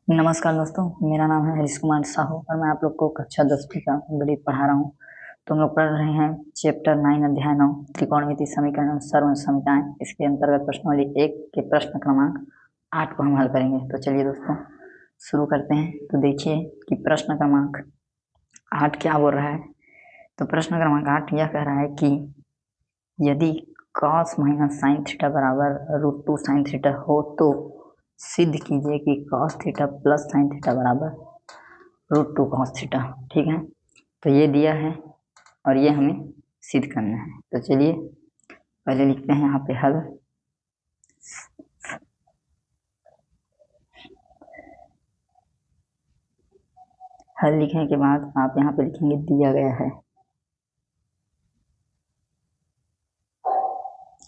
नमस्कार दोस्तों, मेरा नाम है हरीश कुमार साहू और मैं आप लोग को कक्षा 10वीं का गणित पढ़ा रहा हूँ। तो हम लोग पढ़ रहे हैं चैप्टर 9 अध्याय 9 त्रिकोणमिति समीकरण एवं सर्व समीकरण। इसके अंतर्गत प्रश्नावली 1 के प्रश्न क्रमांक 8 को हम हल करेंगे। तो चलिए दोस्तों शुरू करते हैं। तो देखिए कि प्रश्न क्रमांक 8 क्या बोल रहा है। तो प्रश्न क्रमांक 8 यह कह रहा है कि यदि cos माइनस साइन थीटा बराबर √2 साइन थीटा हो तो सिद्ध कीजिए कि cos theta plus sine theta बराबर √2 cos थीटा। ठीक है, तो ये दिया है और ये हमें सिद्ध करना है। तो चलिए पहले लिखते हैं यहाँ पे हल। हल लिखने के बाद आप यहाँ पे लिखेंगे दिया गया है।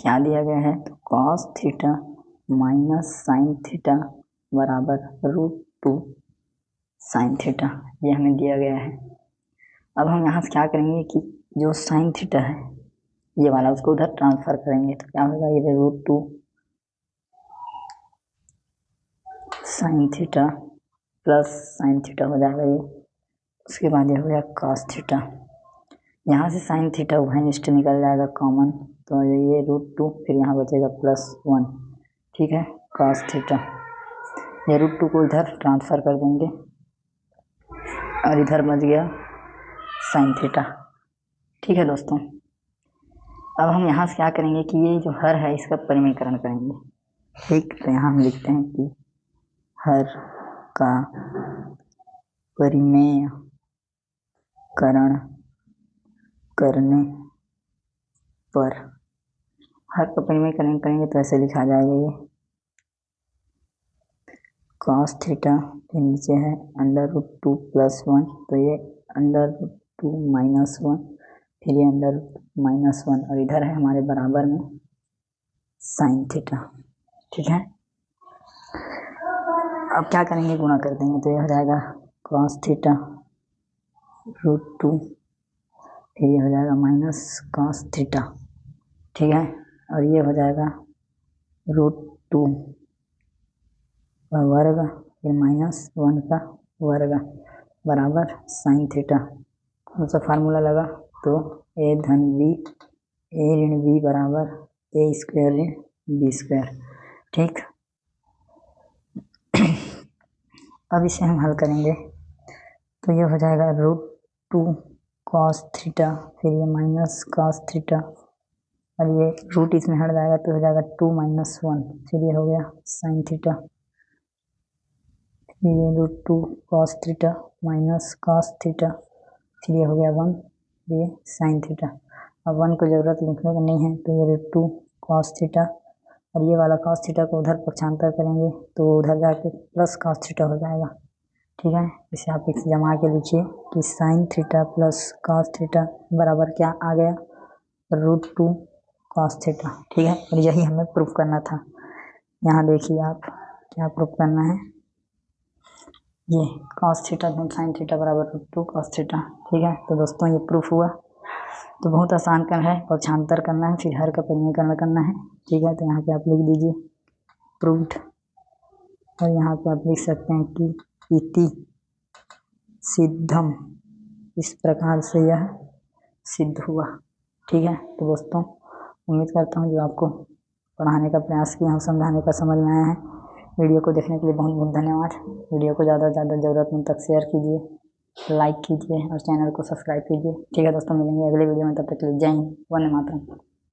क्या दिया गया है? तो cos theta minus sine theta बराबर √2 साइन थीटा, ये हमें दिया गया है। अब हम यहाँ से क्या करेंगे कि जो साइन थीटा है ये वाला उसको उधर ट्रांसफर करेंगे। तो क्या होगा, ये √2 sine theta plus sine theta हो जाएगा ये। उसके बाद ये हो गया cos थीटा। यहाँ से साइन थीटा उभयनिष्ठ निकल जाएगा कॉमन, तो ये √2 फिर यहाँ बचेगा +1। ठीक है, cos थीटा, ये √2 को इधर ट्रांसफर कर देंगे और इधर बच गया साइन थीटा। ठीक है दोस्तों, अब हम यहाँ से क्या करेंगे कि ये जो हर है इसका परिमेयकरण करेंगे। ठीक, तो यहाँ हम लिखते हैं कि हर का परिमेयकरण करने पर, हर का परिमेयकरण करेंगे तो ऐसे लिखा जाएगा ये cos थीटा के नीचे है √2 +1, तो ये √2 -1, फिर ये √1 और इधर है हमारे बराबर में साइन थीटा। ठीक है, अब क्या करेंगे, गुणा कर देंगे। तो ये हो जाएगा cos थीटा √2, फिर ये हो जाएगा माइनस cos थीटा। ठीक है, और ये हो जाएगा √2 का वर्ग फिर -1 का वर्ग बराबर साइन थीटा। कौन सा फार्मूला लगा? तो a धन b a ऋण b बराबर a स्क्वायर ऋण b स्क्वायर। ठीक, अब इसे हम हल करेंगे तो ये हो जाएगा √2 cos थीटा, फिर ये माइनस cos थीटा और ये रूट इसमें हट जाएगा तो हो जाएगा 2 - 1, फिर ये हो गया साइन थीटा, फिर ये √2 cos theta minus cos theta, फिर ये हो गया 1, ये साइन थीटा। अब 1 को ज़रूरत लिखने को नहीं है, तो ये √2 cos थीटा और ये वाला cos थीटा को उधर पक्षांतर करेंगे तो उधर जाके प्लस cos थीटा हो जाएगा। ठीक है, इसे आप एक जमा के लिखिए कि sine theta plus cos theta बराबर क्या आ गया, √2 cos थीटा। ठीक है, और यही हमें प्रूफ करना था। यहाँ देखिए आप क्या प्रूफ करना है, ये cos थीटा धन साइन थीटा बराबर √2 cos थीटा। ठीक है, तो दोस्तों ये प्रूफ हुआ। तो बहुत आसान कर है, पक्षांतर करना है फिर हर का परिमेयकरण करना है। ठीक है, तो यहाँ पे आप लिख दीजिए प्रूव्ड और यहाँ पे आप लिख सकते हैं कि इति सिद्धम, इस प्रकार से यह सिद्ध हुआ। ठीक है, तो दोस्तों उम्मीद करता हूँ जो आपको पढ़ाने का प्रयास किया हूँ समझाने का समझ में आया है। वीडियो को देखने के लिए बहुत बहुत धन्यवाद। वीडियो को ज़्यादा से ज़्यादा ज़रूरतमंद तक शेयर कीजिए, लाइक कीजिए और चैनल को सब्सक्राइब कीजिए। ठीक है दोस्तों, मिलेंगे अगले वीडियो में, तब तक के लिए जय हिंद, वंदे मातरम।